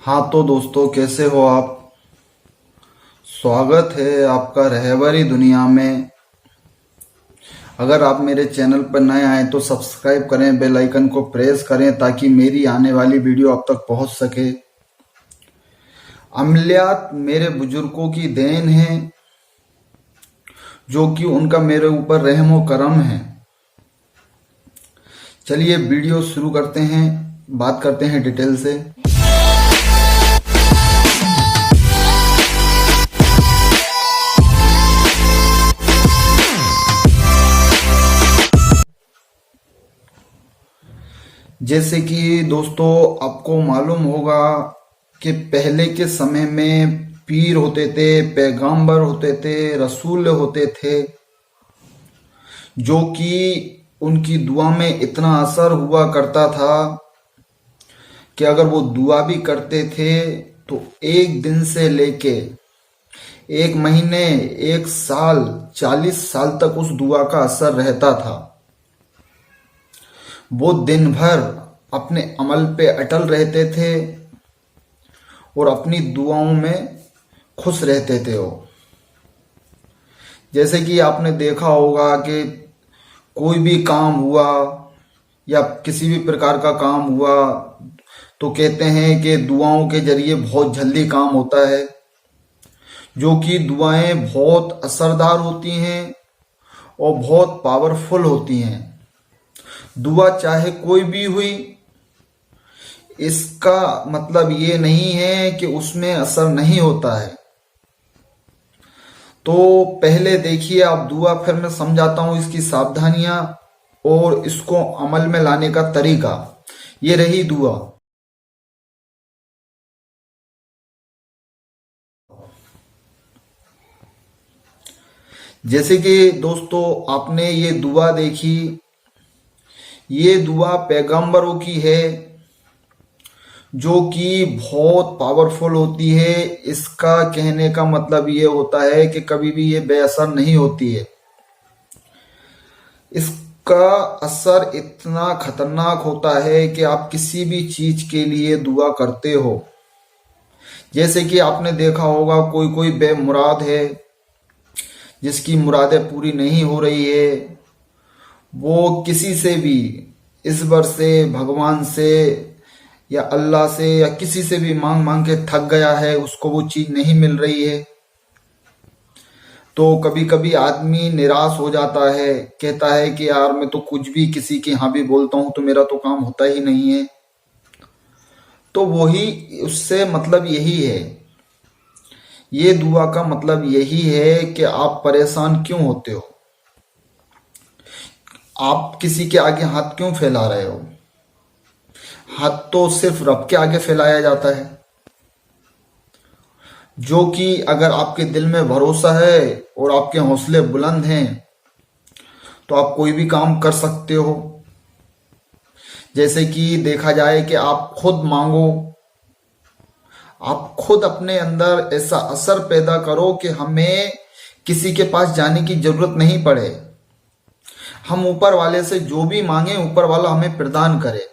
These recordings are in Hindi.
हाँ तो दोस्तों, कैसे हो आप। स्वागत है आपका रहबरी दुनिया में। अगर आप मेरे चैनल पर नए आए तो सब्सक्राइब करें, बेल आइकन को प्रेस करें ताकि मेरी आने वाली वीडियो आप तक पहुंच सके। अमलियात मेरे बुजुर्गों की देन है, जो कि उनका मेरे ऊपर रहम व करम है। चलिए वीडियो शुरू करते हैं, बात करते हैं डिटेल से। जैसे कि दोस्तों, आपको मालूम होगा कि पहले के समय में पीर होते थे, पैगंबर होते थे, रसूल होते थे, जो कि उनकी दुआ में इतना असर हुआ करता था कि अगर वो दुआ भी करते थे तो एक दिन से लेके एक महीने, एक साल, 40 साल तक उस दुआ का असर रहता था। वो दिन भर अपने अमल पे अटल रहते थे और अपनी दुआओं में खुश रहते थे। वो जैसे कि आपने देखा होगा कि कोई भी काम हुआ या किसी भी प्रकार का काम हुआ तो कहते हैं कि दुआओं के जरिए बहुत जल्दी काम होता है, जो कि दुआएं बहुत असरदार होती हैं और बहुत पावरफुल होती हैं। दुआ चाहे कोई भी हुई, इसका मतलब ये नहीं है कि उसमें असर नहीं होता है। तो पहले देखिए आप दुआ, फिर मैं समझाता हूँ इसकी सावधानियां और इसको अमल में लाने का तरीका। ये रही दुआ। जैसे कि दोस्तों, आपने ये दुआ देखी, ये दुआ पैगंबरों की है, जो कि बहुत पावरफुल होती है। इसका कहने का मतलब ये होता है कि कभी भी ये बेअसर नहीं होती है। इसका असर इतना खतरनाक होता है कि आप किसी भी चीज के लिए दुआ करते हो, जैसे कि आपने देखा होगा कोई कोई बेमुराद है, जिसकी मुरादें पूरी नहीं हो रही है, वो किसी से भी, ईश्वर से, भगवान से या अल्लाह से या किसी से भी मांग मांग के थक गया है, उसको वो चीज नहीं मिल रही है। तो कभी कभी आदमी निराश हो जाता है, कहता है कि यार मैं तो कुछ भी किसी के यहाँ भी बोलता हूँ तो मेरा तो काम होता ही नहीं है। तो वही, उससे मतलब यही है, ये दुआ का मतलब यही है कि आप परेशान क्यों होते हो, आप किसी के आगे हाथ क्यों फैला रहे हो। हाथ तो सिर्फ रब के आगे फैलाया जाता है, जो कि अगर आपके दिल में भरोसा है और आपके हौसले बुलंद हैं तो आप कोई भी काम कर सकते हो। जैसे कि देखा जाए कि आप खुद मांगो, आप खुद अपने अंदर ऐसा असर पैदा करो कि हमें किसी के पास जाने की जरूरत नहीं पड़े। हम ऊपर वाले से जो भी मांगे, ऊपर वाला हमें प्रदान करे।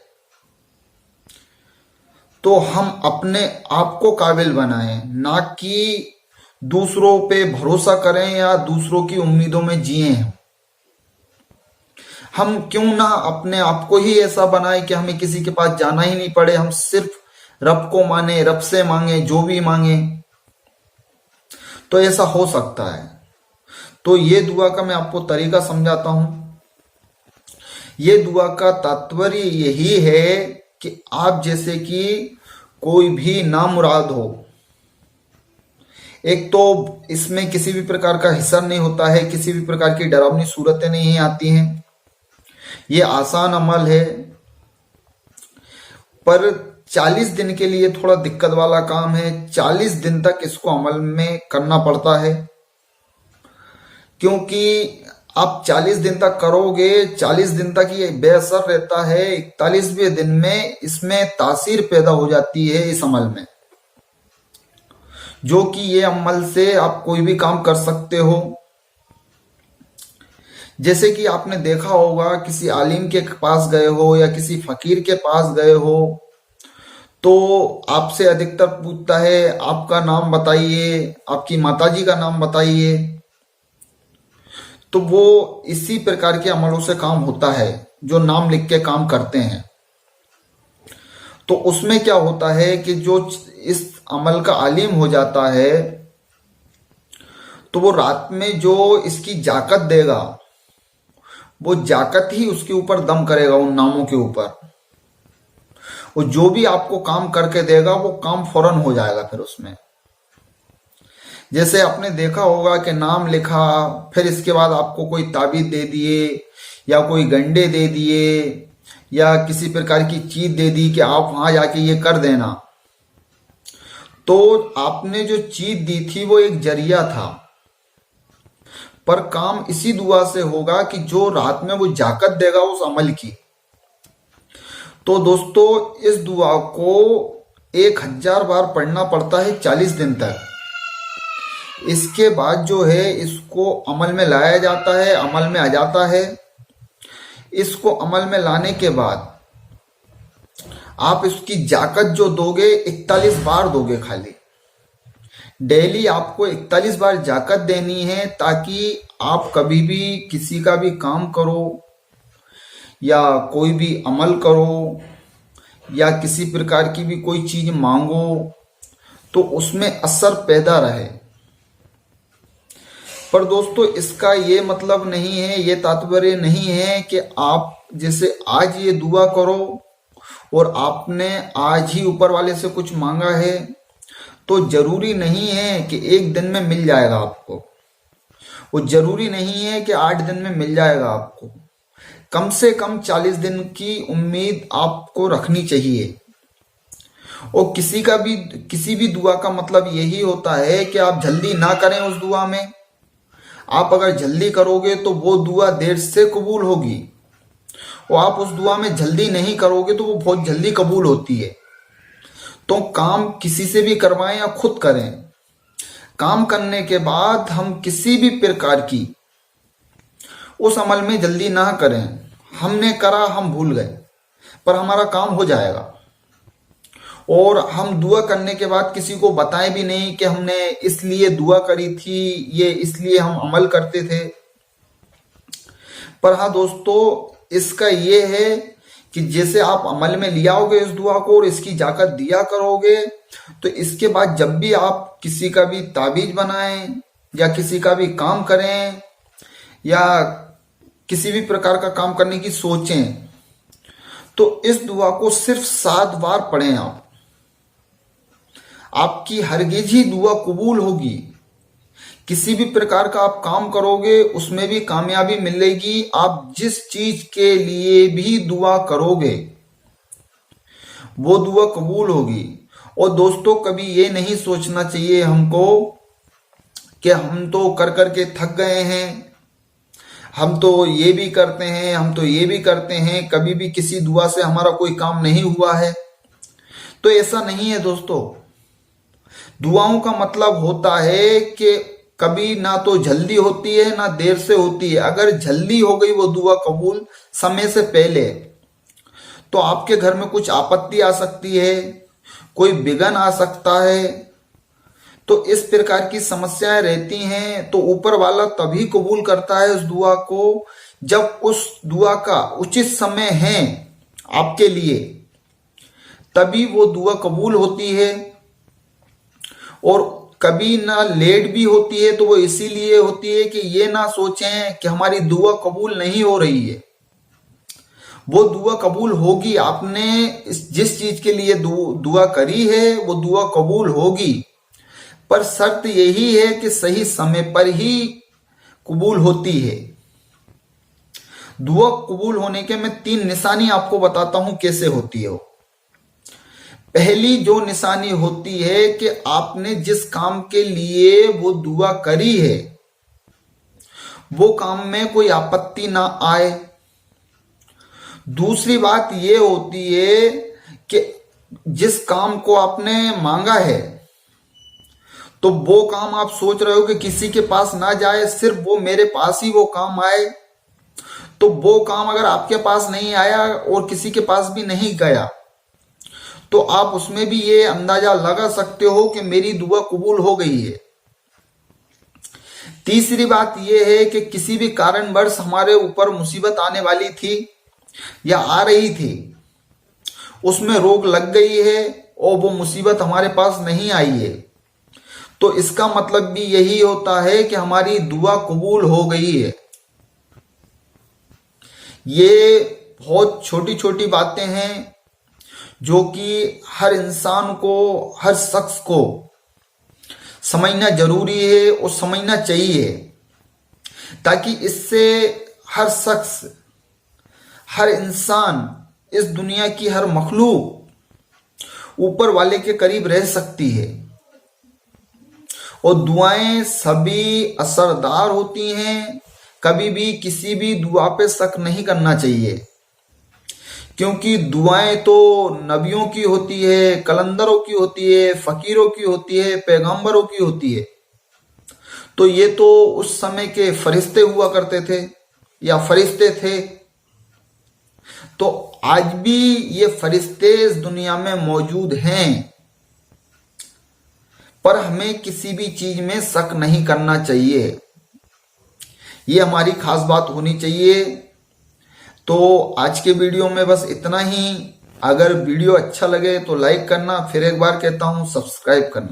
तो हम अपने आप को काबिल बनाएं, ना कि दूसरों पे भरोसा करें या दूसरों की उम्मीदों में जिए। हम क्यों ना अपने आप को ही ऐसा बनाए कि हमें किसी के पास जाना ही नहीं पड़े, हम सिर्फ रब को माने, रब से मांगे, जो भी मांगे। तो ऐसा हो सकता है। तो ये दुआ का मैं आपको तरीका समझाता हूं। ये दुआ का तात्पर्य यही है कि आप जैसे कि कोई भी नामुराद हो, एक तो इसमें किसी भी प्रकार का हिस्सा नहीं होता है, किसी भी प्रकार की डरावनी सूरतें नहीं आती हैं, ये आसान अमल है। पर 40 दिन के लिए थोड़ा दिक्कत वाला काम है। 40 दिन तक इसको अमल में करना पड़ता है, क्योंकि आप 40 दिन तक करोगे, 40 दिन तक ये बेअसर रहता है। 41वें दिन में इसमें तासीर पैदा हो जाती है इस अमल में, जो कि ये अमल से आप कोई भी काम कर सकते हो। जैसे कि आपने देखा होगा, किसी आलिम के पास गए हो या किसी फकीर के पास गए हो, तो आपसे अधिकतर पूछता है आपका नाम बताइए, आपकी माताजी का नाम बताइए। तो वो इसी प्रकार के अमलों से काम होता है जो नाम लिख के काम करते हैं। तो उसमें क्या होता है कि जो इस अमल का आलिम हो जाता है, तो वो रात में जो इसकी जाकत देगा, वो जाकत ही उसके ऊपर दम करेगा, उन नामों के ऊपर। वो जो भी आपको काम करके देगा वो काम फौरन हो जाएगा फिर उसमें। जैसे आपने देखा होगा कि नाम लिखा, फिर इसके बाद आपको कोई ताबीज दे दिए या कोई गंडे दे दिए या किसी प्रकार की चीज दे दी कि आप वहां जाके ये कर देना। तो आपने जो चीज दी थी वो एक जरिया था, पर काम इसी दुआ से होगा कि जो रात में वो जाकत देगा उस अमल की। तो दोस्तों इस दुआ को 1000 बार पढ़ना पड़ता है 40 दिन तक। इसके बाद जो है इसको अमल में लाया जाता है, अमल में आ जाता है। इसको अमल में लाने के बाद आप इसकी जाकत जो दोगे 41 बार दोगे खाली। डेली आपको 41 बार जाकत देनी है, ताकि आप कभी भी किसी का भी काम करो या कोई भी अमल करो या किसी प्रकार की भी कोई चीज मांगो तो उसमें असर पैदा रहे। पर दोस्तों इसका ये मतलब नहीं है, ये तात्पर्य नहीं है कि आप जैसे आज ये दुआ करो और आपने आज ही ऊपर वाले से कुछ मांगा है तो जरूरी नहीं है कि एक दिन में मिल जाएगा आपको। वो जरूरी नहीं है कि 8 दिन में मिल जाएगा आपको। कम से कम 40 दिन की उम्मीद आपको रखनी चाहिए। और किसी भी दुआ का मतलब यही होता है कि आप जल्दी ना करें उस दुआ में। आप अगर जल्दी करोगे तो वो दुआ देर से कबूल होगी, और आप उस दुआ में जल्दी नहीं करोगे तो वो बहुत जल्दी कबूल होती है। तो काम किसी से भी करवाएं या खुद करें, काम करने के बाद हम किसी भी प्रकार की उस अमल में जल्दी ना करें। हमने करा, हम भूल गए, पर हमारा काम हो जाएगा। और हम दुआ करने के बाद किसी को बताएं भी नहीं कि हमने इसलिए दुआ करी थी, ये इसलिए हम अमल करते थे। पर हाँ दोस्तों, इसका ये है कि जैसे आप अमल में लिया होगे इस दुआ को और इसकी जाकत दिया करोगे, तो इसके बाद जब भी आप किसी का भी ताबीज बनाएं या किसी का भी काम करें या किसी भी प्रकार का काम करने की सोचें, तो इस दुआ को सिर्फ 7 बार पढ़ें आप। आपकी हरगिज ही दुआ कबूल होगी। किसी भी प्रकार का आप काम करोगे उसमें भी कामयाबी मिलेगी। आप जिस चीज के लिए भी दुआ करोगे वो दुआ कबूल होगी। और दोस्तों कभी ये नहीं सोचना चाहिए हमको कि हम तो कर करके थक गए हैं, हम तो ये भी करते हैं, हम तो ये भी करते हैं, कभी भी किसी दुआ से हमारा कोई काम नहीं हुआ है। तो ऐसा नहीं है दोस्तों। दुआओं का मतलब होता है कि कभी ना तो जल्दी होती है ना देर से होती है। अगर जल्दी हो गई वो दुआ कबूल समय से पहले, तो आपके घर में कुछ आपत्ति आ सकती है, कोई विघ्न आ सकता है। तो इस प्रकार की समस्याएं रहती हैं। तो ऊपर वाला तभी कबूल करता है उस दुआ को जब उस दुआ का उचित समय है आपके लिए, तभी वो दुआ कबूल होती है। और कभी ना लेट भी होती है तो वो इसीलिए होती है कि ये ना सोचें कि हमारी दुआ कबूल नहीं हो रही है। वो दुआ कबूल होगी। आपने जिस चीज के लिए दुआ करी है वो दुआ कबूल होगी, पर शर्त यही है कि सही समय पर ही कबूल होती है। दुआ कबूल होने के मैं 3 निशानी आपको बताता हूं कैसे होती है वो। पहली जो निशानी होती है कि आपने जिस काम के लिए वो दुआ करी है वो काम में कोई आपत्ति ना आए। दूसरी बात ये होती है कि जिस काम को आपने मांगा है तो वो काम आप सोच रहे हो कि किसी के पास ना जाए, सिर्फ वो मेरे पास ही वो काम आए। तो वो काम अगर आपके पास नहीं आया और किसी के पास भी नहीं गया तो आप उसमें भी ये अंदाजा लगा सकते हो कि मेरी दुआ कबूल हो गई है। तीसरी बात यह है कि किसी भी कारणवश हमारे ऊपर मुसीबत आने वाली थी या आ रही थी, उसमें रोक लग गई है और वो मुसीबत हमारे पास नहीं आई है, तो इसका मतलब भी यही होता है कि हमारी दुआ कबूल हो गई है। ये बहुत छोटी छोटी बातें हैं जो कि हर इंसान को, हर शख्स को समझना जरूरी है और समझना चाहिए, ताकि इससे हर शख्स, हर इंसान, इस दुनिया की हर मखलूक ऊपर वाले के करीब रह सकती है। और दुआएं सभी असरदार होती हैं, कभी भी किसी भी दुआ पे शक नहीं करना चाहिए, क्योंकि दुआएं तो नबियों की होती है, कलंदरों की होती है, फकीरों की होती है, पैगंबरों की होती है। तो ये तो उस समय के फरिश्ते हुआ करते थे या फरिश्ते थे, तो आज भी ये फरिश्ते इस दुनिया में मौजूद हैं, पर हमें किसी भी चीज में शक नहीं करना चाहिए। ये हमारी खास बात होनी चाहिए। तो आज के वीडियो में बस इतना ही। अगर वीडियो अच्छा लगे तो लाइक करना, फिर एक बार कहता हूं सब्सक्राइब करना।